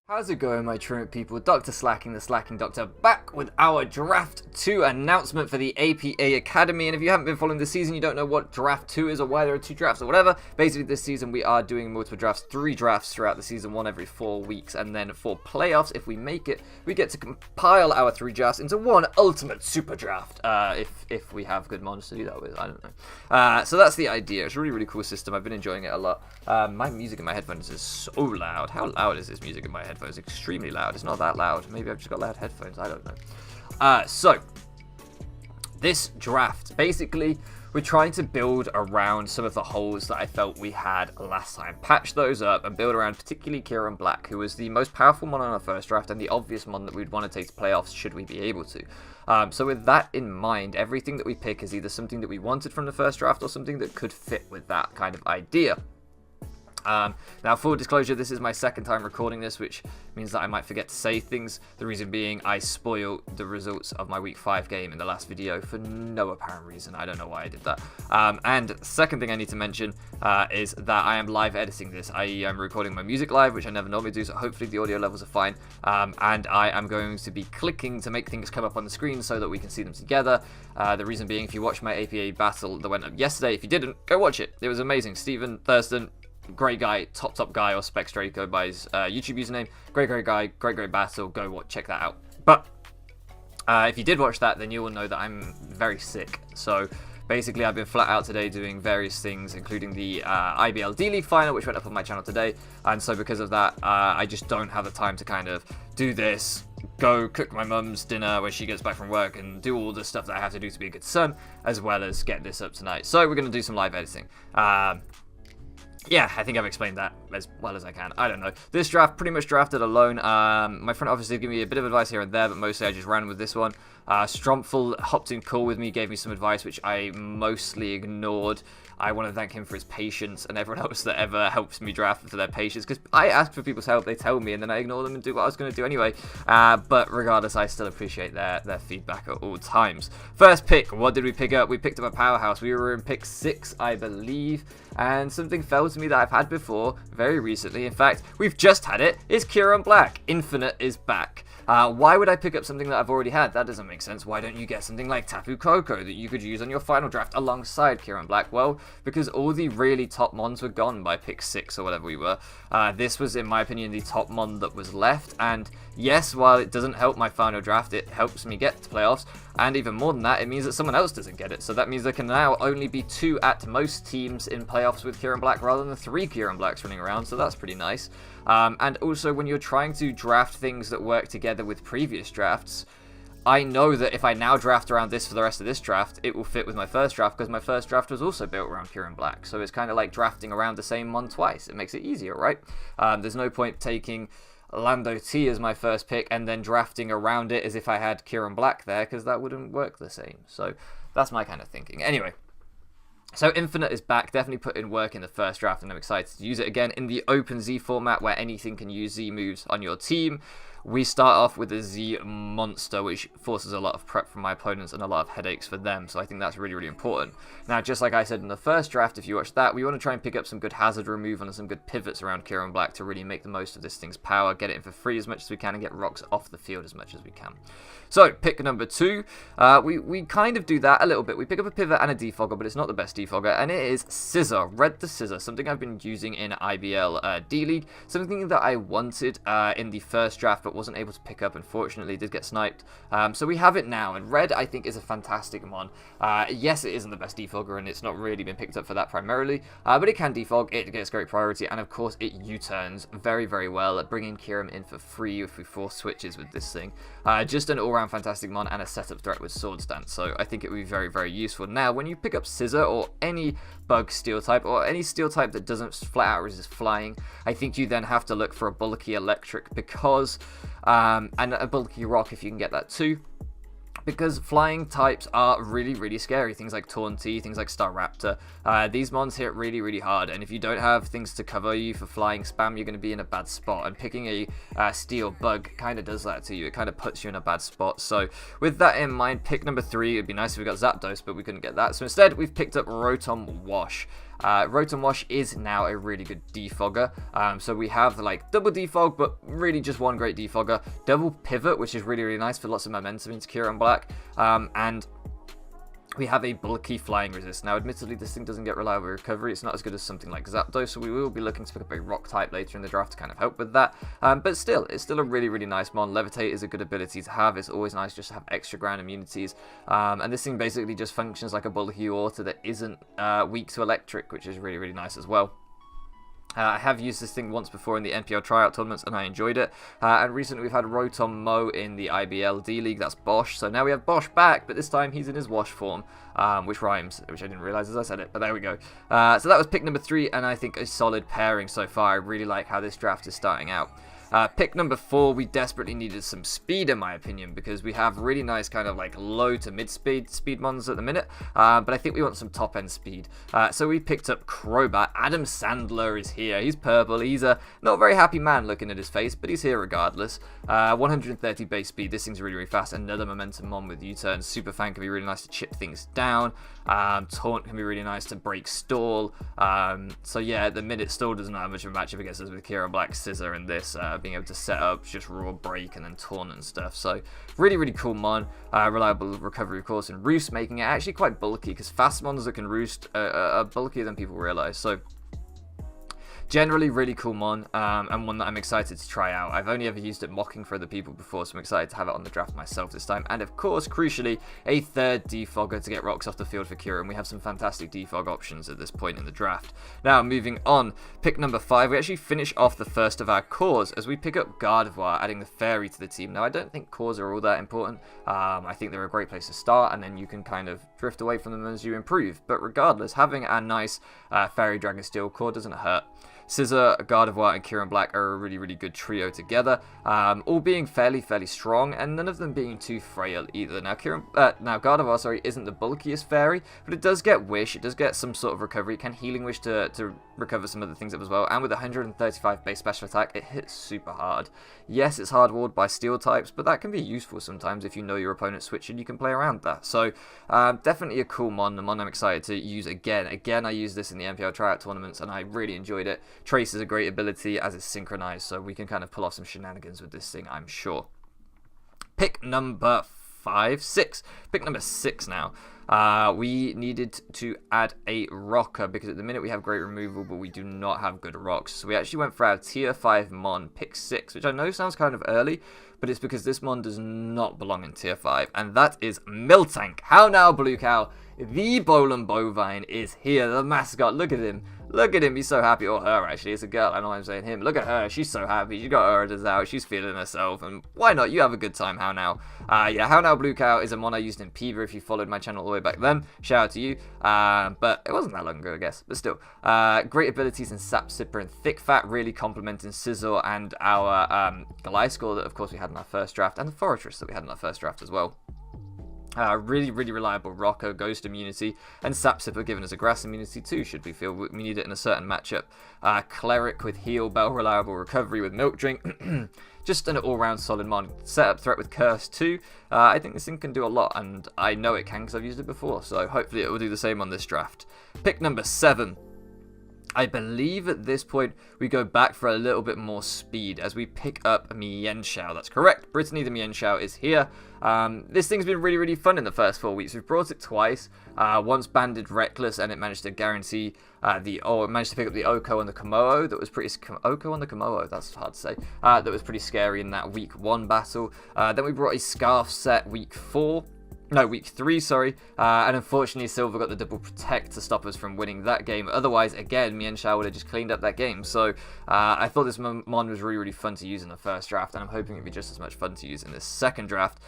How's it going, my truant people? Dr.Slaking, the Slaking Doctor, back with our Draft 2 announcement for the APA Academy. And if you haven't been following this season, you don't know what Draft 2 is or why there are 2 drafts or whatever. Basically, this season we are doing multiple drafts, 3 drafts throughout the season, 1 every 4 weeks. And then for playoffs, if we make it, we get to compile our 3 drafts into one ultimate super draft. If we have good mons to do that with, I don't know. So that's the idea. It's a really, really cool system. I've been enjoying it a lot. My music in my headphones is so loud. How loud is this music in my headphones? It's extremely loud. It's not that loud. Maybe I've just got loud headphones. I don't know. So this draft, basically, we're trying to build around some of the holes that I felt we had last time. Patch those up and build around particularly Kieran Black, who was the most powerful mon on our first draft and the obvious mon that we'd want to take to playoffs should we be able to. So with that in mind, everything that we pick is either something that we wanted from the first draft or something that could fit with that kind of idea. Now, full disclosure, this is my second time recording this, which means that I might forget to say things. The reason being, I spoiled the results of my Week 5 game in the last video for no apparent reason. I don't know why I did that. And second thing I need to mention is that I am live editing this, i.e. I'm recording my music live, which I never normally do, so hopefully the audio levels are fine. And I am going to be clicking to make things come up on the screen so that we can see them together. The reason being, if you watched my APA battle that went up yesterday, if you didn't, go watch it. It was amazing. Thurston, great guy, top guy, or Specs Draco by his YouTube username. Great guy, great battle. Go check that out. But if you did watch that, then you will know that I'm very sick. So basically, I've been flat out today doing various things, including the IBL D-League final, which went up on my channel today. And so because of that, I just don't have the time to kind of do this, go cook my mum's dinner when she gets back from work, and do all the stuff that I have to do to be a good son, as well as get this up tonight. So we're going to do some live editing. Yeah, I think I've explained that as well as I can. I don't know. This draft, pretty much drafted alone. My front office did give me a bit of advice here and there, but mostly I just ran with this one. Stromful hopped in call with me, gave me some advice, which I mostly ignored. I want to thank him for his patience and everyone else that ever helps me draft for their patience, because I ask for people's help, they tell me, and then I ignore them and do what I was going to do anyway. But regardless, I still appreciate their feedback at all times. First pick, what did we pick up? We picked up a powerhouse. We were in pick 6, I believe, and something fell to me that I've had before very recently. In fact, we've just had it. It's Kieran Black. Infinite is back. Why would I pick up something that I've already had? That doesn't make sense. Why don't you get something like Tapu Koko that you could use on your final draft alongside Kieran Black? Well, because all the really top mons were gone by pick 6 or whatever we were. This was, in my opinion, the top mon that was left. And yes, while it doesn't help my final draft, it helps me get to playoffs. And even more than that, it means that someone else doesn't get it. So that means there can now only be 2 at most teams in playoffs with Kieran Black rather than 3 Kieran Blacks running around. So that's pretty nice. And also, when you're trying to draft things that work together with previous drafts, I know that if I now draft around this for the rest of this draft, it will fit with my first draft, because my first draft was also built around Kieran Black. So it's kind of like drafting around the same mon twice. It makes it easier, right? There's no point taking Lando T as my first pick and then drafting around it as if I had Kieran Black there, because that wouldn't work the same. So that's my kind of thinking. Anyway. So Infinite is back, definitely put in work in the first draft, and I'm excited to use it again in the Open Z format where anything can use Z moves on your team. We start off with a Z monster, which forces a lot of prep from my opponents and a lot of headaches for them, so I think that's really, really important. Now, just like I said in the first draft, if you watch that, we want to try and pick up some good hazard removal and some good pivots around Kieran Black to really make the most of this thing's power, get it in for free as much as we can, and get rocks off the field as much as we can. So, pick number 2, we kind of do that a little bit. We pick up a pivot and a defogger, but it's not the best defogger, and it is Scissor, Red the Scissor, something I've been using in IBL D-League, something that I wanted in the first draft, but wasn't able to pick up, unfortunately. Did get sniped, so we have it now. And Red, I think, is a fantastic mon. Yes, it isn't the best defogger, and it's not really been picked up for that primarily, but it can defog, it gets great priority, and of course it U-turns very, very well at bringing Kieran in for free if we force switches with this thing. Just an all-round fantastic mon and a setup threat with Sword Stance, so I think it would be very, very useful. Now, when you pick up Scissor or any bug steel type, or any steel type that doesn't flat out resist flying, I think you then have to look for a bulky electric, because and a bulky rock if you can get that too, because flying types are really, really scary. Things like Taunty, things like Staraptor, these mons hit really, really hard, and if you don't have things to cover you for flying spam, you're going to be in a bad spot, and picking a steel bug kind of does that to you. It kind of puts you in a bad spot. So with that in mind, pick number 3, it'd be nice if we got Zapdos, but we couldn't get that, so instead we've picked up Rotom Wash. Rotom Wash is now a really good defogger. So we have like double defog, but really just one great defogger. Double pivot, which is really, really nice for lots of momentum into Kyurem Black. And we have a bulky flying resist. Now, admittedly, this thing doesn't get reliable recovery. It's not as good as something like Zapdos, so we will be looking to pick up a rock type later in the draft to kind of help with that. But still, it's still a really, really nice mon. Levitate is a good ability to have. It's always nice just to have extra ground immunities. And this thing basically just functions like a bulky water that isn't weak to electric, which is really, really nice as well. I have used this thing once before in the NPL tryout tournaments and I enjoyed it. And recently we've had Rotom Mo in the IBL D-League, that's Bosch. So now we have Bosch back, but this time he's in his Wash form, which rhymes, which I didn't realise as I said it, but there we go. So that was pick number 3, and I think a solid pairing so far. I really like how this draft is starting out. Pick number 4, we desperately needed some speed in my opinion, because we have really nice kind of like low to mid speed mons at the minute, but I think we want some top end speed. So we picked up Crobat. Adam Sandler is here. He's purple. He's a not very happy man looking at his face, but he's here regardless. 130 base speed. This thing's really, really fast. Another momentum mon with U-turn. Super Fan can be really nice to chip things down. Taunt can be really nice to break stall. So yeah, at the minute stall doesn't have much of a matchup against us with Kyurem Black, Scissor, and this. Being able to set up just raw break and then taunt and stuff. So really, really cool mon. Reliable recovery of course, and roost, making it actually quite bulky, because fast mons that can roost are bulkier than people realize. So generally really cool mon, and one that I'm excited to try out. I've only ever used it mocking for other people before, so I'm excited to have it on the draft myself this time. And of course, crucially, a third defogger to get rocks off the field for Kyurem. We have some fantastic defog options at this point in the draft. Now, moving on, pick number 5, we actually finish off the first of our cores as we pick up Gardevoir, adding the fairy to the team. Now, I don't think cores are all that important. I think they're a great place to start, and then you can kind of drift away from them as you improve. But regardless, having a nice fairy Dragon Steel core doesn't hurt. Scissor, Gardevoir, and Kyurem Black are a really, really good trio together, all being fairly strong, and none of them being too frail either. Now, Gardevoir, isn't the bulkiest fairy, but it does get Wish, it does get some sort of recovery. It can Healing Wish to recover some other things up as well, and with 135 base special attack, it hits super hard. Yes, it's hard walled by steel types, but that can be useful sometimes if you know your opponent's switch and you can play around that. So, definitely a cool mon, the mon I'm excited to use again. Again, I used this in the NPL tryout tournaments, and I really enjoyed it. Trace is a great ability as it's synchronized, so we can kind of pull off some shenanigans with this thing, I'm sure. Pick number 6. Pick number 6 now. We needed to add a rocker, because at the minute we have great removal, but we do not have good rocks. So we actually went for our tier 5 mon, pick 6, which I know sounds kind of early, but it's because this mon does not belong in tier 5, and that is Miltank. How now, Blue Cow? The Bowland Bovine is here, the mascot. Look at him. Look at him, he's so happy. Or her, actually. It's a girl. I know I'm saying him. Look at her. She's so happy. She got her orders out. She's feeling herself. And why not? You have a good time, How Now. Yeah, How Now Blue Cow is a mon I used in Peever if you followed my channel all the way back then. Shout out to you. But it wasn't that long ago, I guess. But still. Great abilities in Sap Sipper and Thick Fat, really complementing Scizor and our Gliscor that, of course, we had in our first draft. And the Fortress that we had in our first draft as well. Really, really reliable Rocker, Ghost immunity, and Sap Sipper giving us a Grass immunity too, should we feel we need it in a certain matchup. Cleric with Heal Bell, reliable recovery with Milk Drink. Just an all-round solid mon. Setup threat with Curse too. I think this thing can do a lot, and I know it can because I've used it before, so hopefully it will do the same on this draft. Pick number 7. I believe at this point we go back for a little bit more speed as we pick up Mienshao. That's correct. Brittany the Mienshao is here. This thing's been really, really fun in the first 4 weeks. We've brought it twice. Once banded Reckless, and it managed to guarantee it managed to pick up the Oko and the Komodo. That was pretty Oko and the Komodo. That's hard to say. That was pretty scary in that week 1 battle. Then we brought a Scarf set week 3, sorry. And unfortunately, Silver got the double protect to stop us from winning that game. Otherwise, again, Mienshao would have just cleaned up that game. So I thought this mon was really, really fun to use in the first draft, and I'm hoping it'll be just as much fun to use in this second draft.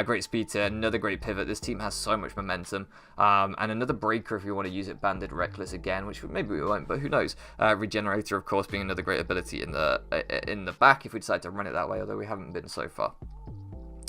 Great speed tier, another great pivot. This team has so much momentum. And another breaker if you want to use it, banded Reckless again, which maybe we won't, but who knows. Regenerator, of course, being another great ability in the back if we decide to run it that way, although we haven't been so far.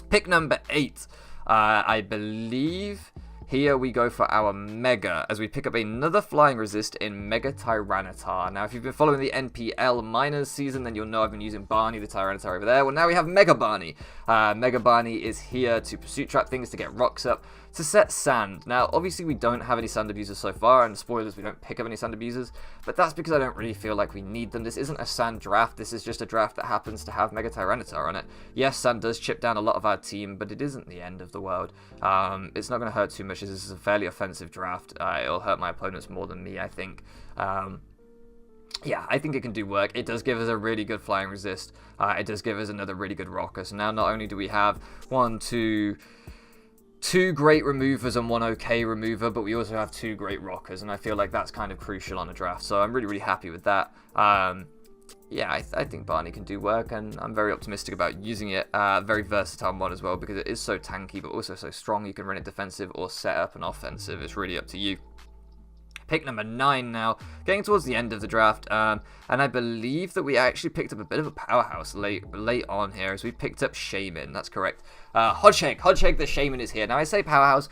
Pick number 8. I believe here we go for our Mega, as we pick up another Flying Resist in Mega Tyranitar. Now, if you've been following the NPL Minors season, then you'll know I've been using Barney, the Tyranitar over there. Well, now we have Mega Barney. Mega Barney is here to Pursuit Trap things, to get rocks up, to set Sand. Now, obviously, we don't have any Sand abusers so far, and spoilers, we don't pick up any Sand abusers, but that's because I don't really feel like we need them. This isn't a Sand draft, this is just a draft that happens to have Mega Tyranitar on it. Yes, Sand does chip down a lot of our team, but it isn't the end of the world. It's not going to hurt too much, as this is a fairly offensive draft. It'll hurt my opponents more than me, I think. Yeah, I think it can do work. It does give us a really good flying resist. It does give us another really good rocker. So now not only do we have two great removers and one okay remover, but we also have two great rockers, and I feel like that's kind of crucial on a draft. So I'm really, really happy with that. Yeah, I think Barney can do work, and I'm very optimistic about using it. Very versatile mod as well, because it is so tanky, but also so strong. You can run it defensive or set up an offensive. It's really up to you. Pick number 9 now, getting towards the end of the draft, and I believe that we actually picked up a bit of a powerhouse late on here, as we picked up Shaman. That's correct. Hodgehog the Shaman is here. Now, I say powerhouse,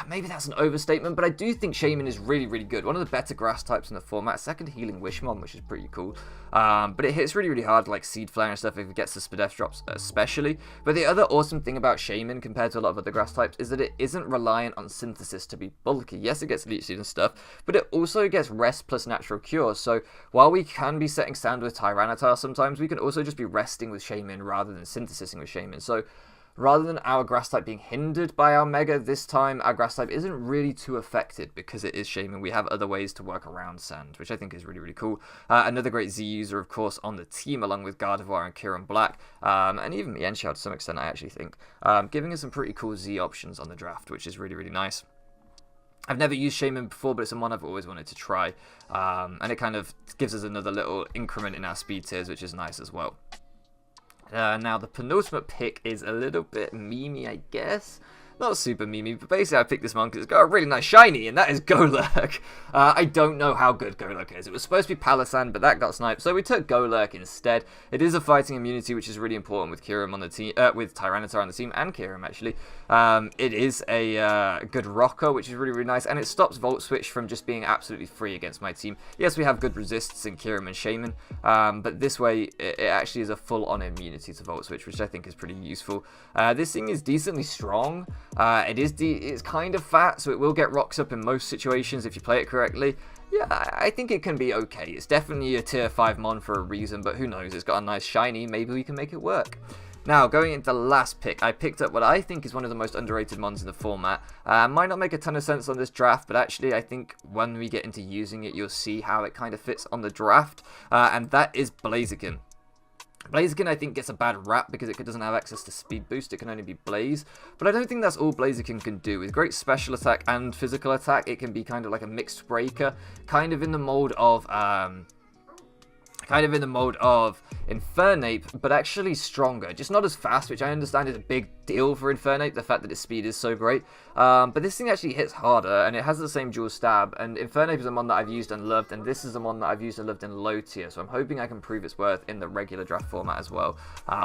maybe that's an overstatement, but I do think Shaman is really, really good. One of the better grass types in the format. Second healing Wishmon, which is pretty cool. But it hits really, really hard, like Seed Flare and stuff, if it gets the Spadef drops especially. But the other awesome thing about Shaman, compared to a lot of other grass types, is that it isn't reliant on synthesis to be bulky. Yes, it gets Leech Seed and stuff, but it also gets Rest plus Natural Cure. So while we can be setting Sand with Tyranitar sometimes, we can also just be resting with Shaman rather than synthesizing with Shaman. So rather than our grass type being hindered by our Mega, this time our grass type isn't really too affected because it is Shaman. We have other ways to work around Sand, which I think is really, really cool. Another great Z user, of course, on the team, along with Gardevoir and Kieran Black, and even Mienshao to some extent, I actually think, giving us some pretty cool Z options on the draft, which is really, really nice. I've never used Shaman before, but it's one I've always wanted to try, and it kind of gives us another little increment in our speed tiers, which is nice as well. Now, the penultimate pick is a little bit memey, I guess. Not super memey, but basically I picked this one because it's got a really nice shiny, and that is Golurk. I don't know how good Golurk is. It was supposed to be Palossand, but that got sniped, so we took Golurk instead. It is a fighting immunity, which is really important with Kyurem on the team, with Tyranitar on the team, and Kyurem actually. It is a good rocker, which is really, really nice, and it stops Volt Switch from just being absolutely free against my team. Yes, we have good resists in Kyurem and Shaman, but this way it actually is a full-on immunity to Volt Switch, which I think is pretty useful. This thing is decently strong. It's kind of fat, so it will get rocks up in most situations if you play it correctly. Yeah, I think it can be okay. It's definitely a tier 5 mon for a reason, but who knows? It's got a nice shiny. Maybe we can make it work. Now, going into the last pick, I picked up what I think is one of the most underrated mons in the format. Might not make a ton of sense on this draft, but actually I think when we get into using it, you'll see how it kind of fits on the draft, and that is Blaziken. Blaziken, I think, gets a bad rap because it doesn't have access to speed boost. It can only be Blaze. But I don't think that's all Blaziken can do. With great special attack and physical attack, it can be kind of like a mixed breaker. Kind of in the mold of Infernape, but actually stronger. Just not as fast, which I understand is a big deal for Infernape, the fact that its speed is so great. But this thing actually hits harder, and it has the same dual stab, and Infernape is a mon that I've used and loved, and this is a mon that I've used and loved in low tier, so I'm hoping I can prove its worth in the regular draft format as well.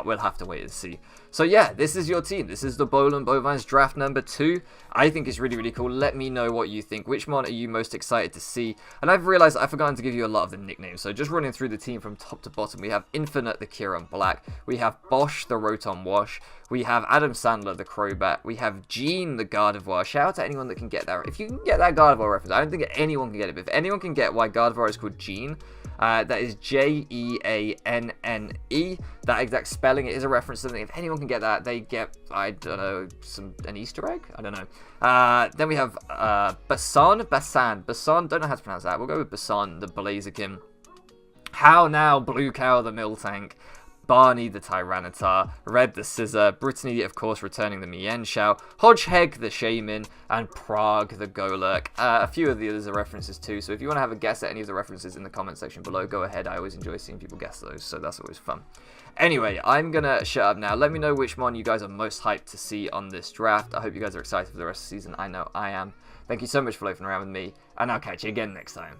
We'll have to wait and see. So yeah, this is your team. This is the Bowland Bovines draft number 2. I think it's really, really cool. Let me know what you think. Which mon are you most excited to see? And I've realized I've forgotten to give you a lot of the nicknames, so just running through the team from top to bottom, we have Infinite the Kieran Black, we have Bosch the Rotom Wash, we have Adam Sandler the Crobat, we have Gene the Gardevoir. Shout out to anyone that can get that. If you can get that Gardevoir reference, I don't think anyone can get it, but if anyone can get why Gardevoir is called Gene, that is Jeanne. That exact spelling, it is a reference to something. If anyone can get that, they get, I don't know, an Easter egg? I don't know. Then we have Baton, don't know how to pronounce that. We'll go with Baton the Blaziken. How now, Blue Cow the Miltank, Barney the Tyranitar, Red the Scissor, Brittany, of course, returning the Mienshao, Hodgehog the Shaman, and Prague the Golurk. A few of the others are references too, so if you want to have a guess at any of the references in the comment section below, go ahead. I always enjoy seeing people guess those, so that's always fun. Anyway, I'm going to shut up now. Let me know which one you guys are most hyped to see on this draft. I hope you guys are excited for the rest of the season. I know I am. Thank you so much for loafing around with me, and I'll catch you again next time.